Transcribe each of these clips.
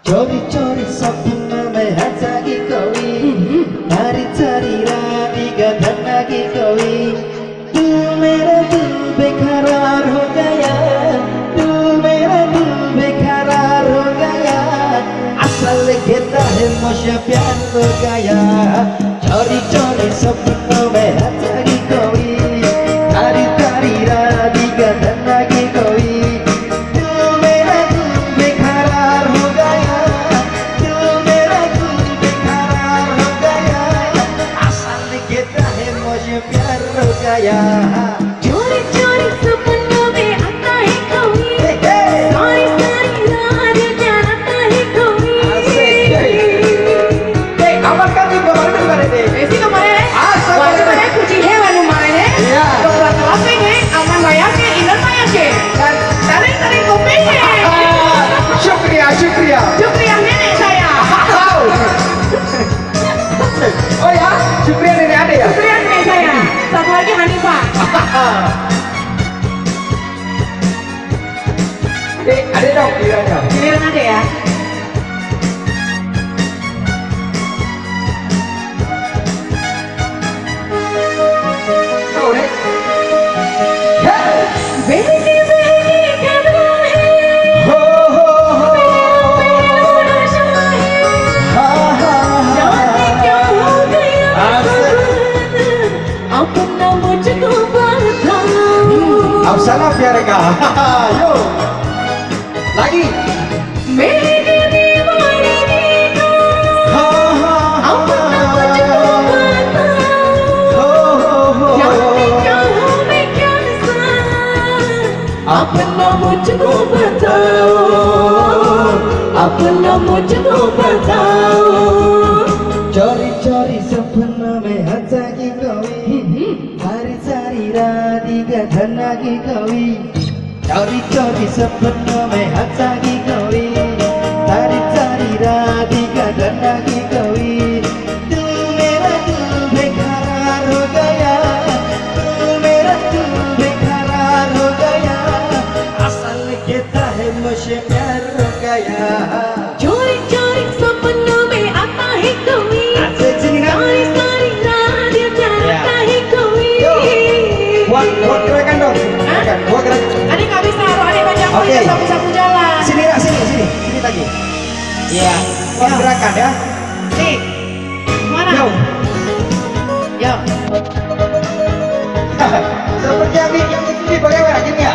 चोरी चोरी सपना में है जागी कोई, तारी तारी रानी का धन्ना की कोई। तू मेरा दिल बेकरार हो गया, तू मेरा दिल बेकरार हो गया। असल कहता है मुझे प्यार हो गया। चोरी चोरी सपनों में है जागी कोई, तारी तारी रानी का धन्ना की कोई। चोरी चोरी सपनों में आता है कोई, सारी सारी रात जगाता है कोई। Abang kami kemarin kemarin deh. ऐसी kemarin, waktu saya kunci hewan kemarin ya. Iya. Kebetulan pengen, aman bayar ke, ingat bayar ke. Dan tarik kopi ke. Syukriya, syukriya. Syukriya nenek saya. Oh ya, syukriya nenek ada ya? Syukriya nenek saya. Satu lagi Hanifah. Ada dong gilirannya. Giliran ada ya. Tahu deh. Begi begi kado hai, Ho ho ho. pehlu nशा है, Ha ha जाने क्या हो गया अपना मुझको बताओ। Ab sana प्यारे का. Yo. Lagi. मेरी दीवानी को Ha ha ha. अपना मुझको बताओ। Ho ho ho. जाने क्या हो मैं क्या सा, अपना मुझको बताओ, अपना मुझको बताओ। चोरी चोरी सपना में हंसा की कोई, सारी सारी रात का धन्ना की कोई। चोरी चोरी सपना में हंसा की कोई, सारी सारी रात का धन्ना की कोई। तू मेरा दिल बेकरार हो गया, तू मेरा दिल बेकरार हो गया। असल कहता है मुझे प्यार हो गया। चोरी चोरी सपनों में आता है कोई, Asik sini nak. सारी सारी रात जगाता है कोई। Buat gerakan dong. Gerakan, buat gerakan. Adik nggak bisa, kalau adik baca Oke. okay. Sapu-sapu jalan. Sini nak, sini lagi. Iya, buat Ya. gerakan ya. Nih, mana? Yo. Yo. Seperti yang di bagaimana gini ya?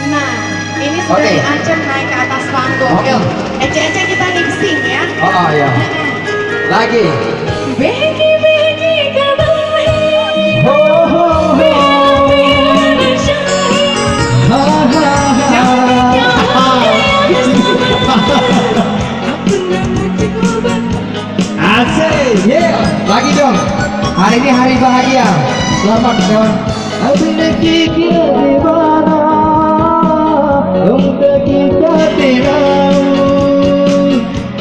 Nah, ini sudah Oke. diancam naik ke atas panggung. Oke. Yuk, ece-ece kita lip sync ya. Oh ya. Lagi. Begi begi kado hai, Ho ho ho. pehlu nशा है, Ha ha जाने क्या हो ha. गया अपना मुझको बताओ। Asik, yeah. Lagi dong. Hari ini hari bahagia. Selamat kawan. Abine ki dीवाना, तुम तक क्या तेरा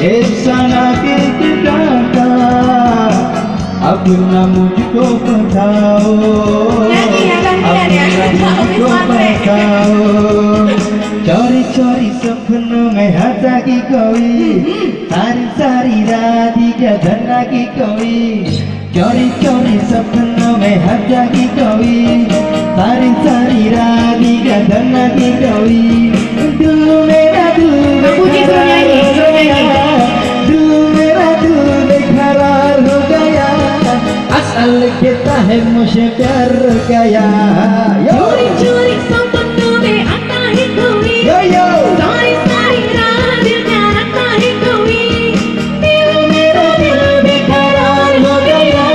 ऐसा किसका अपना मुझको बताओ, Nyanyi ya, gantian ya. अपना मुझको Habis maghrib. बताओ। चोरी चोरी सपनों में हंसा की कोई, सारी सारी रात का धन्ना की कोई। चोरी चोरी सपनों में हंसा की कोई, सारी सारी रात का धन्ना की कोई। दिल मेरा दिल Puji suruh nyanyi, suruh nyanyi. दिल मेरा दिल बेकरार हो गया। असल कहता है मुझे प्यार हो गया। चोरी चोरी सपनों में आता है कोई, यो यो। सारी सारी रात जगाता है कोई। दिल मेरा दिल बेकरार हो गया,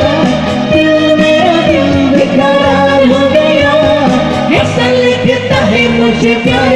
दिल मेरा दिल बेकरार हो गया। असल कहता है मुझे प्यार